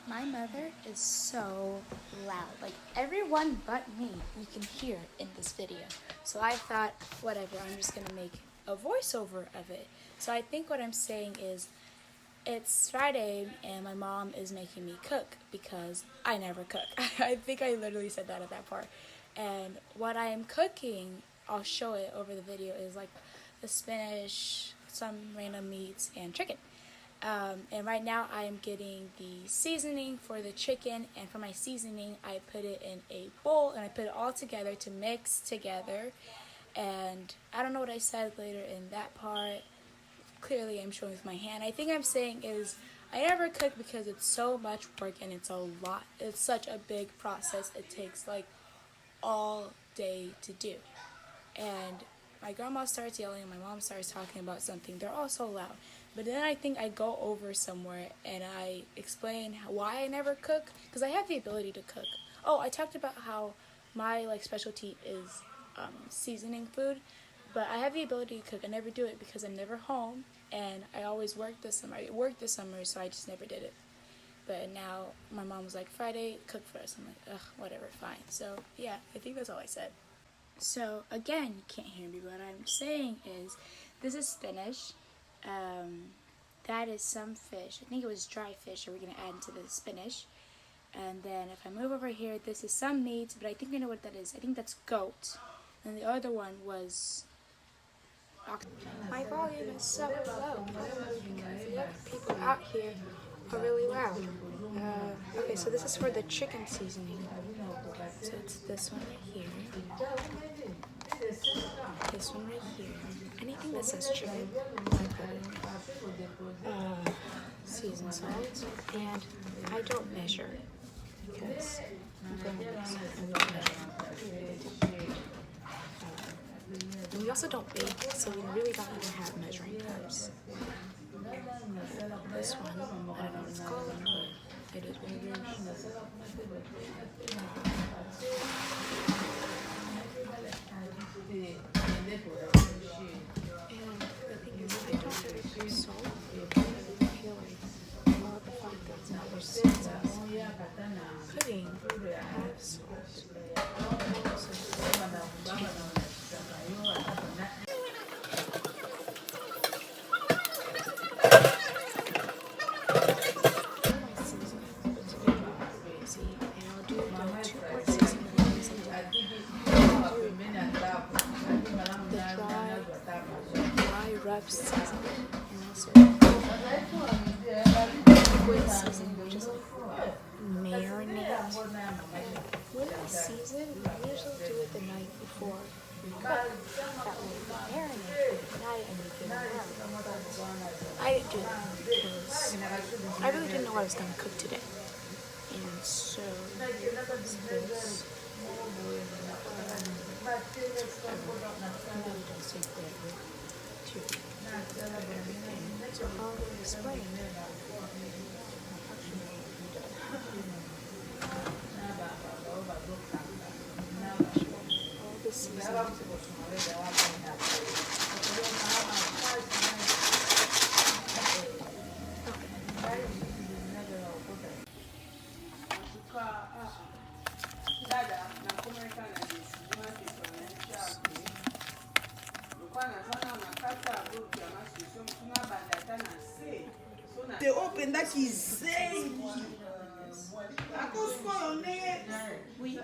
My mother is so loud. Like everyone but me, you can hear in this video. So I thought, whatever, I'm just gonna make a voiceover of it. So I think what I'm saying is, it's Friday and my mom is making me cook because I never cook. I think I literally said that at that part. And what I am cooking, I'll show it over the video, is like the spinach, some random meats, and chicken. And right now I am getting the seasoning for the chicken, and for my seasoning I put it in a bowl and I put it all together to mix together. And I don't know what I said later in that part. Clearly I'm showing with my hand. I think I'm saying is I never cook because it's so much work and it's a lot. It's such a big process. It takes like all day to do. And my grandma starts yelling and my mom starts talking about something. They're all so loud. But then I think I go over somewhere and I explain why I never cook, because I have the ability to cook. Oh, I talked about how my specialty is seasoning food, but I have the ability to cook. I never do it because I'm never home, and I always work this summer. I worked this summer, so I just never did it. But now my mom was like, Friday, cook for us. I'm like, ugh, whatever, fine. So yeah, I think that's all I said. So again, you can't hear me, but what I'm saying is, this is spinach. That is some fish. I think it was dry fish that we're going to add into the spinach. And then if I move over here, this is some meat, but I think I know what that is. I think that's goat. And the other one was ox. My volume is so low because the other people out here are really loud. Okay, so this is for the chicken seasoning. So it's this one right here. This one right here. Anything that says chicken, I put it. Seasoned salt, and I don't measure because I'm going to mix it. And we also don't bake, so we really don't even have measuring cups. This one, I don't know what it's called, but it is what it is. And the thing is, I don't really do salt because I feel like all the fact that's in other seasons, pudding has salt. Rub seasoning and also liquid seasoning, which is like marinade. When we season, we usually do it the night before we cook. That way we marinate at night and we can rub. I didn't do that because I really didn't know what I was going to cook today. And so this so I'll explain. All the seasons. They open that is saying. Oui.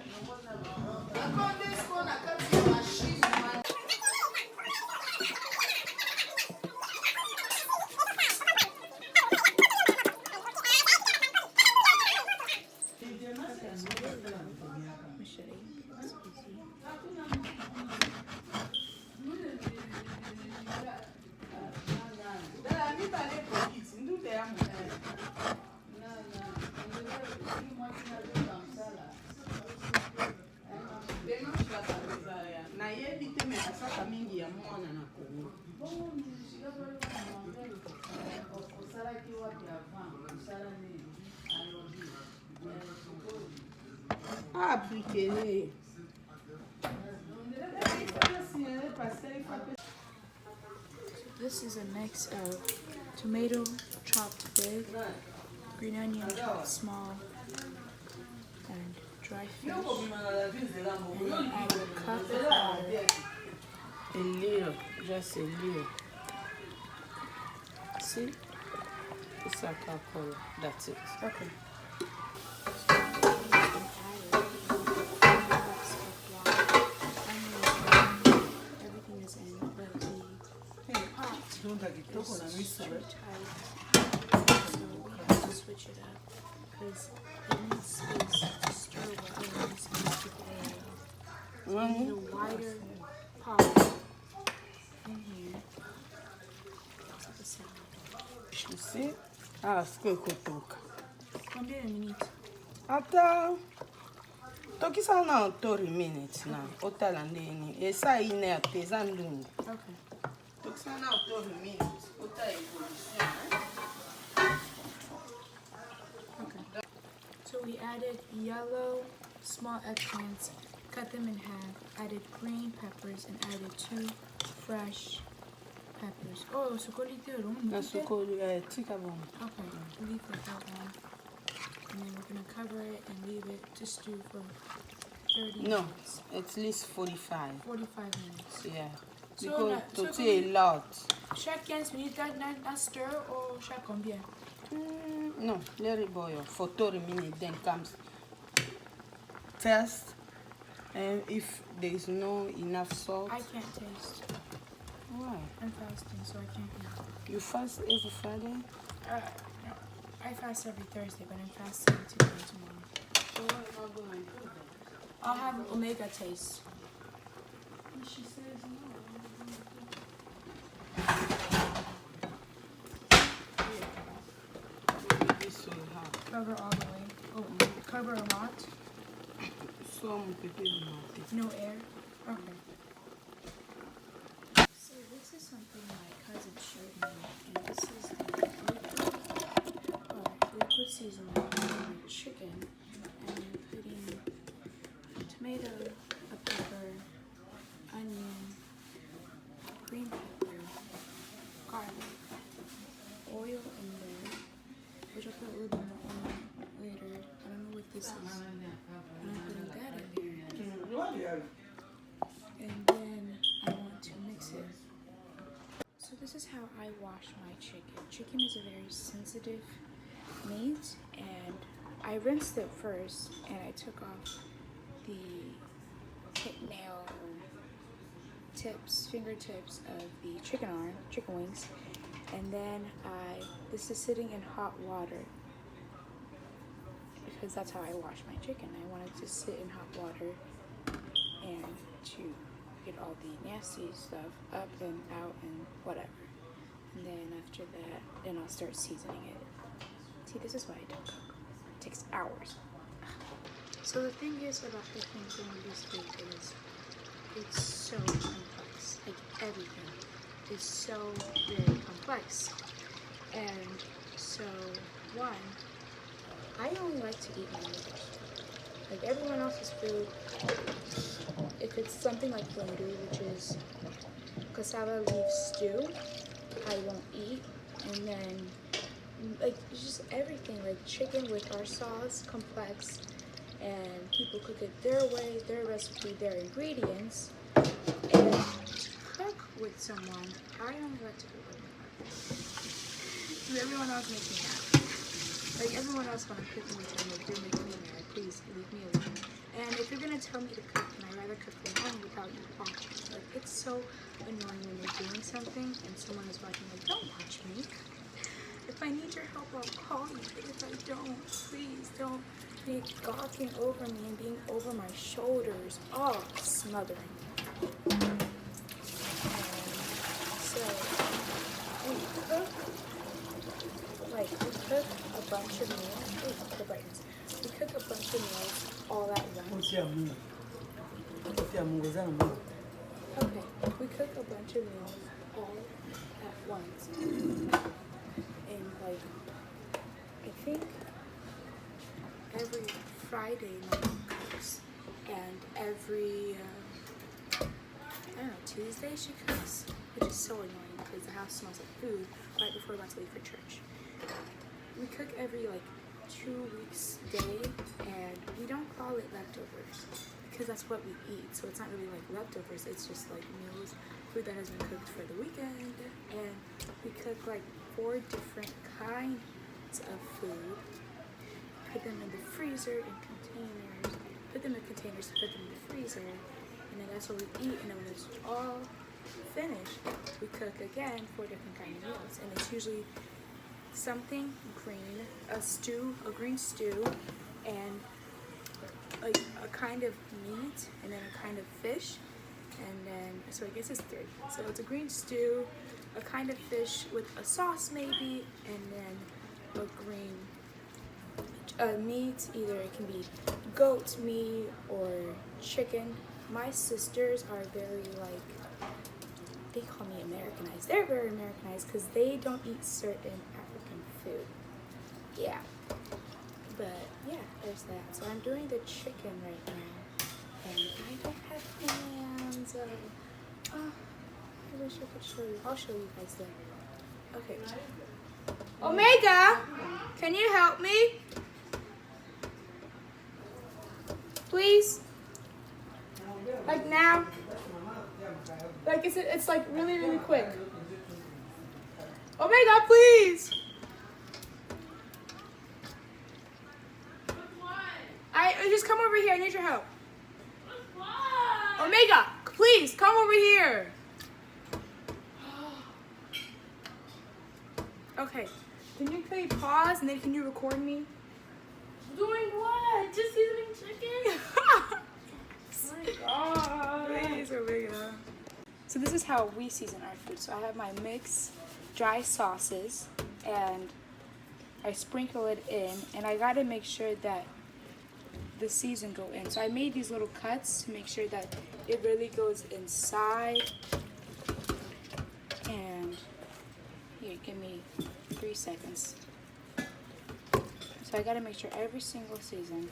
Ah, piqué. This is a mix of tomato chopped big, green onion chopped small, and dry fish. And then add a cup of water. A little, just a little. See? It's like alcohol. That's it. Okay. Everything is in, but the pot is too tight. So we have to switch it up because it needs space to stir whatever is going to keep it in. So we need a wider pot in here. So the salad. You see? Ah, sikukutoka. One minute. Ata. Tokisa na 30 minutes na. Otala ndeni. Esa ine ateza ndungu. Okay. Tokisa na 30 minutes. Ota evolution. Okay. So we added yellow small eggplants, cut them in half, added green peppers, and added 2 fresh peppers. Oh, sukoli tero. Na sukoli tika bomba. Okay, leave that one. And then we're gonna cover it and leave it to stew for 30 minutes. At least 45. 45 minutes. Yeah. So Because to a lot. Chaque 15 minutes, that stir or chaque combien? No, let it boil for 30 minutes, then comes test. And if there is no enough salt. I can't taste. Why? I'm fasting, so I can't eat. You fast every Friday? No. I fast every Thursday, but I'm fasting today and tomorrow. So what am I going to do then? I'll have omega taste. And she says no. This will have Cover all the way. Oh, cover a lot. some people. No air. Okay. So this is something my cousin showed me, and this is the liquid seasoning on chicken, and I'm putting tomato, a pepper, onion, green pepper, garlic, oil in there, which I'll put a little bit more oil later. I don't know what this is. And I'm putting that in there. And then I want to mix it. So this is how I wash my chicken. Chicken is a very sensitive meat, and I rinsed it first, and I took off the nail tips, fingertips of the chicken wings, and then this is sitting in hot water because that's how I wash my chicken. I wanted to sit in hot water and to get all the nasty stuff up and out and whatever. And then after that, then I'll start seasoning it. See, this is why I don't cook. It takes hours. So the thing is about cooking Congolese food is it's so complex. Like everything is so very complex. And so one, I only like to eat my noodles. Like everyone else's food, if it's something like fundu, which is cassava leaf stew, I won't eat. And then like it's just everything, like chicken with our sauce, complex, and people cook it their way, their recipe, their ingredients. And to cook with someone, I only like to cook with my partner. Everyone else makes me happy. Like everyone else when I'm cooking with them, like you're making me mad, please leave me alone. And if you're gonna tell me to cook, then I'd rather cook alone without you watching. Like it's so annoying when you're doing something and someone is watching, like don't watch me. If I need your help, I'll call you. But if I don't, please don't be gawking over me and being over my shoulders. Oh, smothering. So, we cook a bunch of meals. Ooh, the brightness. We cook a bunch of meals all at once. Okay, we cook a bunch of meals all at once. And like, I think every Friday my mom cooks, and every Tuesday she cooks, which is so annoying because the house smells like food right before we're about to leave for church. we cook every like 2 weeks day, and we don't call it leftovers because that's what we eat. So it's not really like leftovers. It's just like meals, food that has been cooked for the weekend, and we cook like 4 different kinds of food. Put them in the freezer in containers. Put them in containers to put them in the freezer, and then that's what we eat. And then when it's all finished, we cook again 4 different kind of meals, and it's usually something green, a green stew, and like a kind of meat, and then a kind of fish, and then so I guess it's 3. So it's a green stew, a kind of fish with a sauce maybe, and then a green meat. Either it can be goat meat or chicken. My sisters are very like, they call me Americanized. They're very Americanized because they don't eat certain African food. Yeah. But yeah, there's that. So I'm doing the chicken right now. And I don't have hands. I wish I could show you. I'll show you guys later. Okay. Omega, can you help me? Please? Like now? Like it's like really, really quick. Omega, please! I just come over here. I need your help. Omega, please come over here. Okay. Can you pause and then can you record me? Doing what? Just seasoning chicken? Oh my god. Please, Omega. So this is how we season our food. So I have my mixed dry sauces and I sprinkle it in, and I gotta make sure that the season go in. So I made these little cuts to make sure that it really goes inside. And here, give me 3 seconds. So I gotta make sure every single season.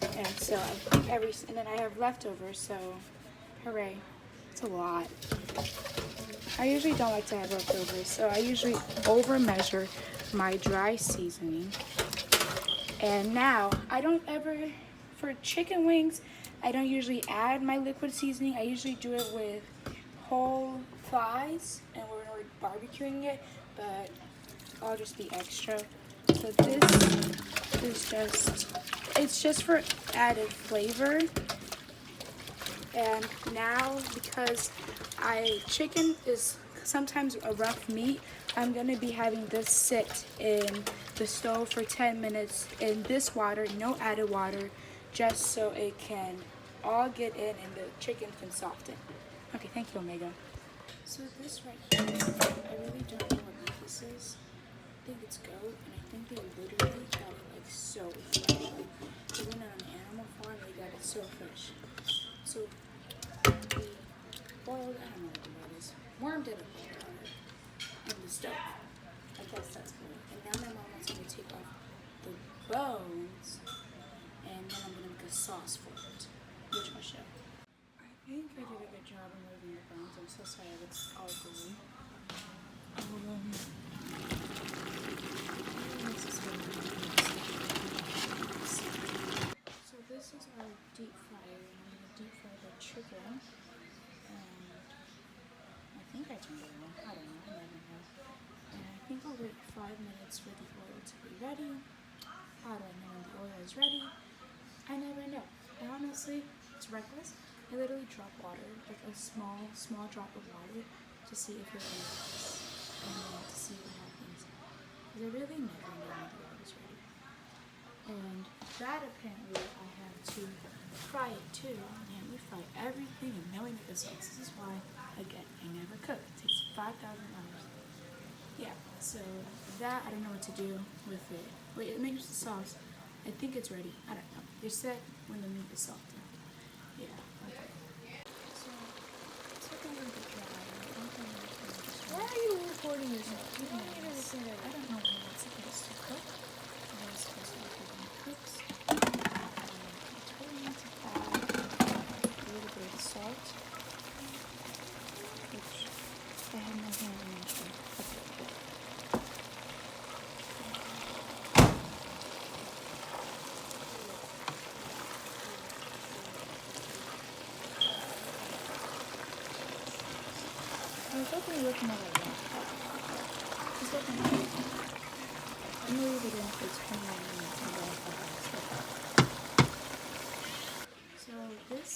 And so I think and then I have leftovers, so hooray. It's a lot. I usually don't like to have leftovers, so I usually over measure my dry seasoning. And now I don't ever, for chicken wings, I don't usually add my liquid seasoning. I usually do it with whole thighs, and we're barbecuing it, but I'll just be extra. So this is it's just for added flavor. And now, because chicken is sometimes a rough meat, I'm gonna be having this sit in the stove for 10 minutes in this water, no added water, just so it can all get in and the chicken can soften. Okay, thank you, Omega. So this right here, I really don't know what meat this is. I think it's goat, and I think they literally got it like so fresh. Like, even on an animal farm, they got it so fresh. So we boiled, I don't know what the word is, warmed it up in the stove. I guess that's good. And now my mom wants me to take off the bones, and then I'm gonna make a sauce for it, which I'll show. I think I did a good job in removing the bones. I'm so sorry if it's all gooey. So this is our deep fryer, and I'm gonna deep fry the chicken. And I think I turned it on. I don't know. I never know. And I think I'll wait 5 minutes for the oil to be ready. How do I know when the oil is ready? I never know. And honestly, it's reckless. I literally drop water, like a small drop of water, to see if it works, and then to see what happens. Because I really never know when the oil is ready. And that apparently I have to fry it too. And we fry everything, and then we make the sauce. This is why, again, I never cook. It takes 5,000 hours. Yeah, so that I don't know what to do with it. Wait, it makes the sauce. I think it's ready. I don't know. They said when the meat is softened. Yeah, okay. So, it's looking a little bit dry. I think I'm gonna just Why are you recording yourself? You don't need everything I ready. don't know when it's supposed to cook. When it's supposed to cook when it cooks. I totally need to add a little bit of salt, which I have no hand in. Okay, good. open it looking like that. Just open it. I'm gonna leave it in for 29 minutes and then so this,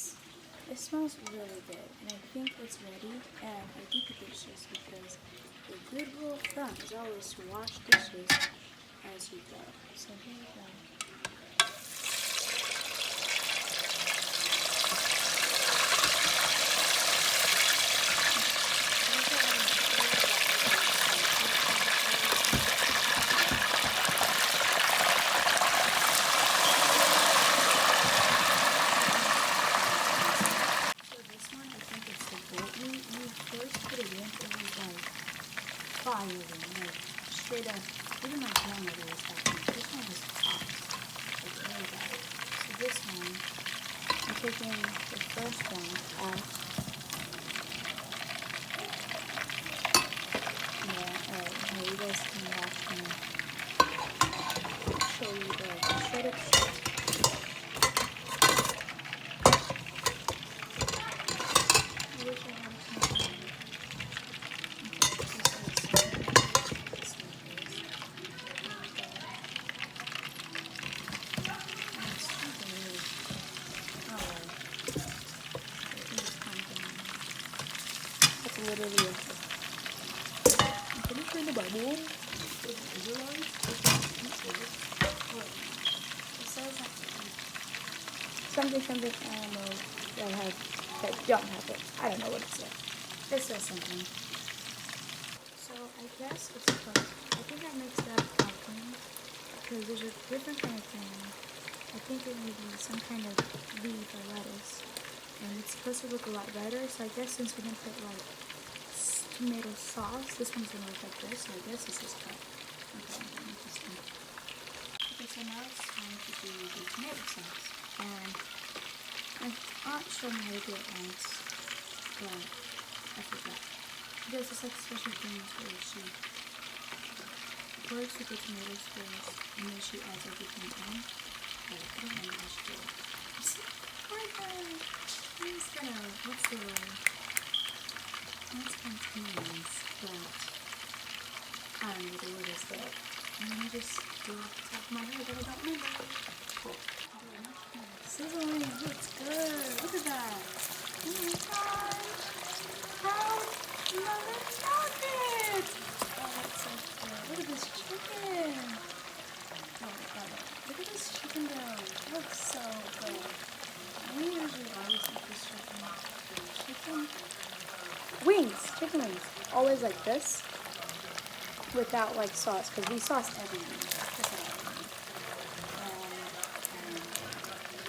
it smells really good and I think it's ready, and I think the dishes because a good rule of thumb is always to wash dishes as you go. So here we go. Fire, like straight up. Even my grandmother was happy. This one was hot. It's really bad. So this one, I'm taking the first one out. Yeah, alright. Now you guys can watch me show you the straight up shit. I wish I had some time. Literally it says something I don't know that don't have it. I don't know what it says. It says something. So I guess it's cooked. I think I mixed that pumpkin because there's a different kind of thing. I think it may be some kind of leaf or lettuce. And it's supposed to look a lot better, so I guess since we didn't put like tomato sauce, this one's gonna look like this, so I guess this is cut. Okay, interesting. Okay, so now it's time to do the tomato sauce. And my aunt showed me how to do it once, but I forgot. There's this like special things where she works with the tomato sauce and then she adds everything in. But I don't know how she did it. I'm just gonna, what's the word? Not spontaneous, but I don't know what the word is there. And then I just do it off the top of my head that I don't remember. Cool. Sizzling, it looks good. Look at that. Oh my gosh. How mother it. Oh, that's so good. Look at this chicken. Oh, I love it. Look at this chicken though. It looks so good. We usually always eat this chicken. Chicken wings. Always like this, without like sauce, because we sauce everything.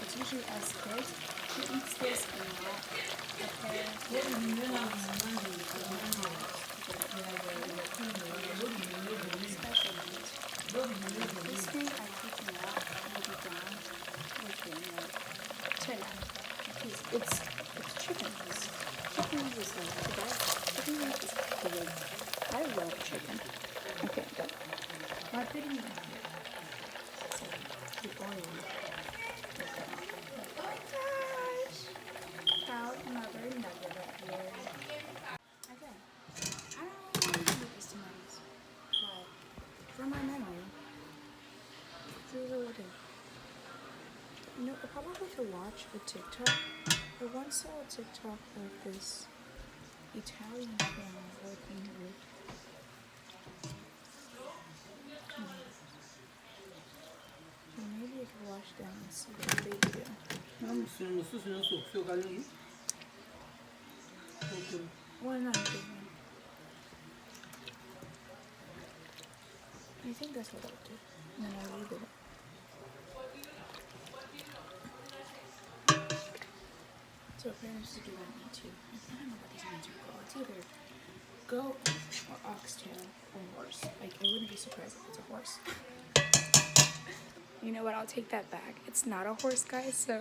It's usually us kids who eats this a lot. Okay. Special meat. This thing I take it out, maybe down, within like 10 hours. It's chicken wings. Chicken wings is like the best. Chicken wings is good. I love chicken. Okay, good. Why didn't you? So, keep oil. Oh my gosh! Proud mother nugget right here. Okay. I don't really remember these tomatoes, but from my memory, this is what it is. You know, I probably could watch a TikTok. I once saw a TikTok of this Italian family working with tomatoes. So maybe I could watch them and see what they do. Well, not a big one. I think that's what I'll do. And then I'll leave it. So apparently to do that meat too. I don't know what these meats are called. It's either goat or oxtail or horse. Like, I wouldn't be surprised if it's a horse. You know what? I'll take that back. It's not a horse, guys. So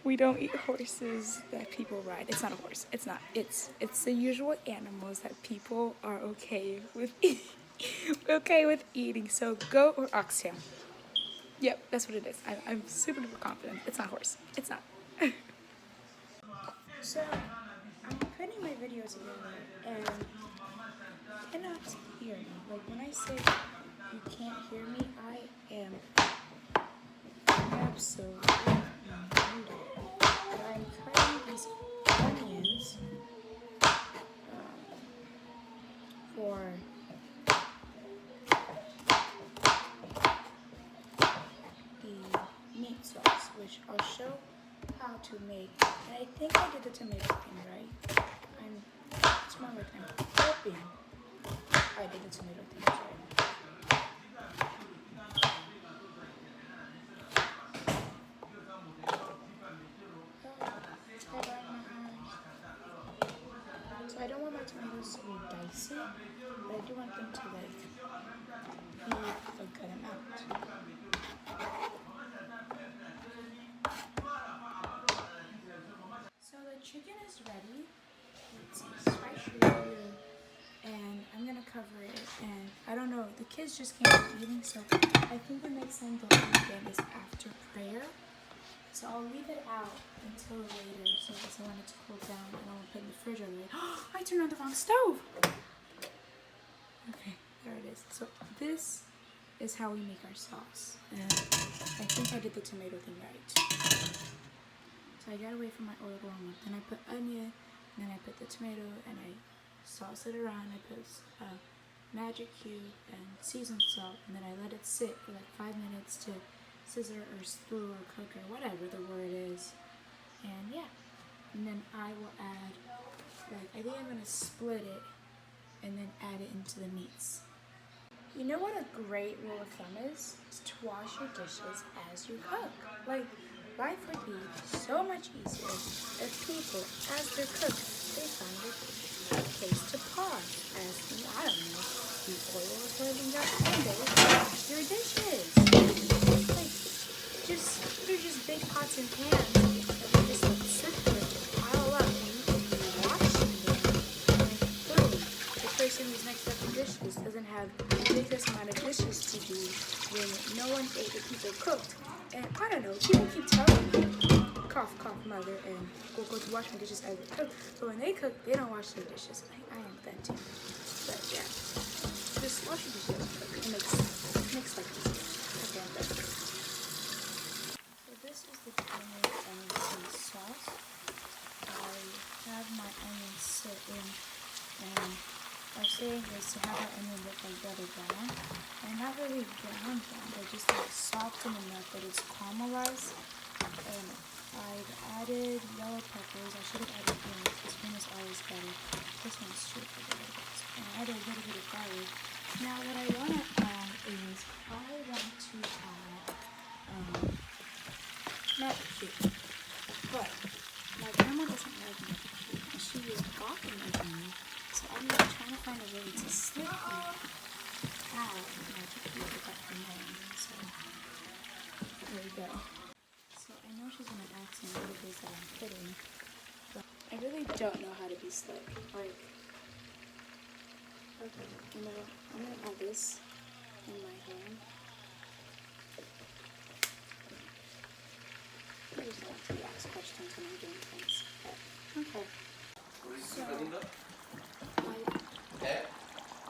we don't eat horses that people ride. It's not a horse. It's not. It's the usual animals that people are okay with eating. So goat or oxtail. Yep, that's what it is. I'm super confident. It's not a horse. It's not. So, I'm putting putting my video together and you cannot hear me. Like when I say you can't hear me, I am absolutely muted. But I'm cutting these onions for the meat sauce, which I'll show how to make. And I think I did the tomato thing right. It's more like I'm hoping I did the tomato thing right. So I don't want my tomatoes to be dicey, but I do want them to like be a good amount. So the chicken is ready. It's spicy here, and I'm gonna cover it. And I don't know, the kids just came from eating, so I think the next time they'll eat again is after prayer. So I'll leave it out until later, so because I want it to cool down, and I'll put it in the fridge overnight. I turned on the wrong stove. Okay, there it is. So this is how we make our sauce, and I think I did the tomato thing right. So I got away from my oiled walnut. Then I put onion, and then I put the tomato, and I sauce it around. I put magic cube and seasoned salt, and then I let it sit for like 5 minutes to scissor or stew or cook or whatever the word is. And yeah, and then I will add, like, I think I'm gonna split it and then add it into the meats. You know what a great rule of thumb is? Is to wash your dishes as you cook. Like, life would be so much easier if people, as they're cooked, they find a place to pause. As you, I don't know, the oil is running out and they wash your dishes. Like, they're just big pots and pans that you just like sit there to pile up and you can be washing them. And boom, the person who's next up the dishes doesn't have this amount of dishes to do when no one ate the people cooked. And I don't know, people keep telling me, cough, cough, mother, and go to wash my dishes as they cook. But when they cook, they don't wash their dishes. I am that too. But yeah, just wash your dishes as you cook. It makes like this. Okay, I'm done. So this is the tomato onion sauce. I have my onions sit in, and our saying is to have our onion look like butter brown, and not really brown, but just like softened enough that it's caramelized. And I've added yellow peppers. I should have added green. This one is always better. This one's too good. And I added a little bit of garlic. Now what I want to add is magic cube. But my grandma doesn't like magic cube, and she was often making me. So I'm trying to find a way to sneakily add magic cube without her knowing. So there we go. So I know she's gonna ask me what it is that I'm putting, but I really don't know how to be slick. Like, okay, you know, I'm gonna add this in my hand. I just like to ask questions when I'm doing things. But, okay. So,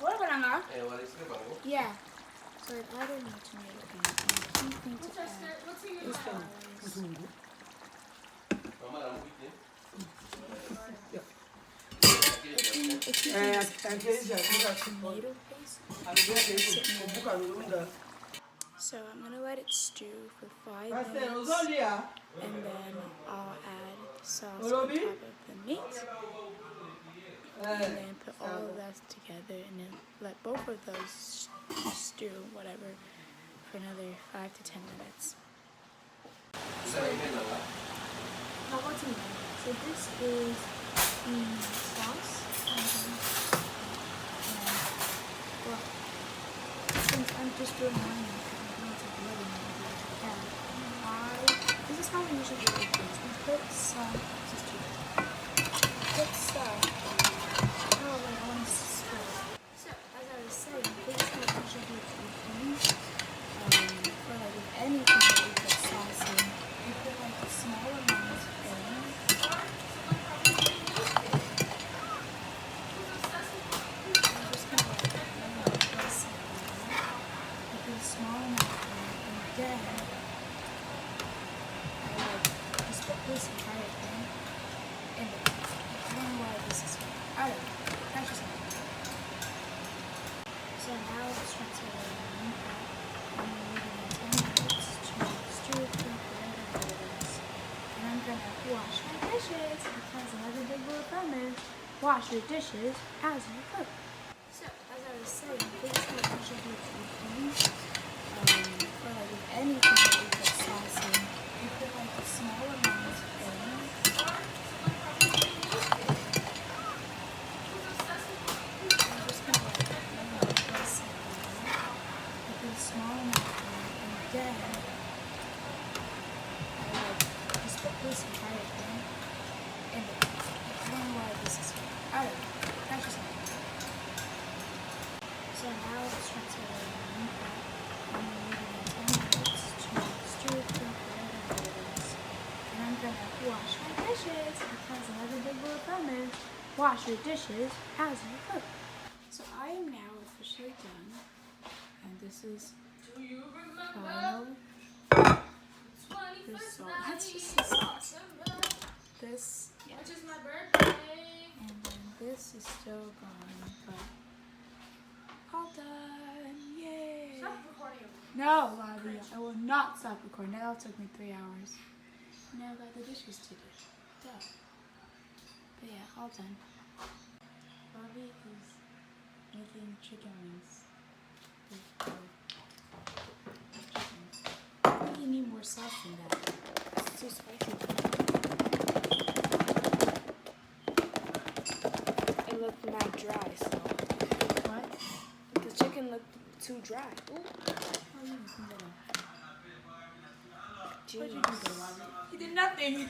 what about Anna? Yeah. So I've added my tomato in, and the key thing to add is tomato paste. So I'm gonna let it stew for 5 minutes, and then I'll add the sauce on top of the meat, and then put all of that together, and then let both of those stew, whatever, for another 5 to 10 minutes. So this is the sauce, well, since I'm just doing mine, this is how we usually do it. We put some, So, as I was saying, this is how we usually do it. For like with anything that we put sauce in, we put like a small amount in. small napkin, and then I just put this entire thing in the pan. I don't know why this is here. I don't know. That's just me. So now let's transfer it around. I'm leaving it 10 minutes to stir it through whatever it is. And I'm gonna wash my dishes because another big rule of thumb is wash your dishes as you cook. So, as I was saying, this is what you should do with things. For like with anything that you put sauce in, you put like a small amount in. I'm just gonna like this in there. I put a small amount in, and then I just put this entire thing in the pan. I don't know why this is here. I don't know. That's just me. So now let's transfer it around. I'm leaving it 10 minutes to stir it through whatever it is. And I'm gonna wash my dishes because another big rule of thumb is wash your dishes as you cook. So I am now officially done. And this is Do you remember? final. That's just the sauce. This, yeah. Which is my birthday. And then this is still going, but all done. Yay. Stop recording. No, Lavia, I will not stop recording. That took me 3 hours. Now I got the dishes to do. Duh. But yeah, all done. Bobby is making chicken wings. With chicken. I think you need more sauce than that. It's too spicy. It looked not dry, so What? the chicken looked too dry. Ooh, Oh, you can get it. What'd you jeez. do, Bobby? He did nothing.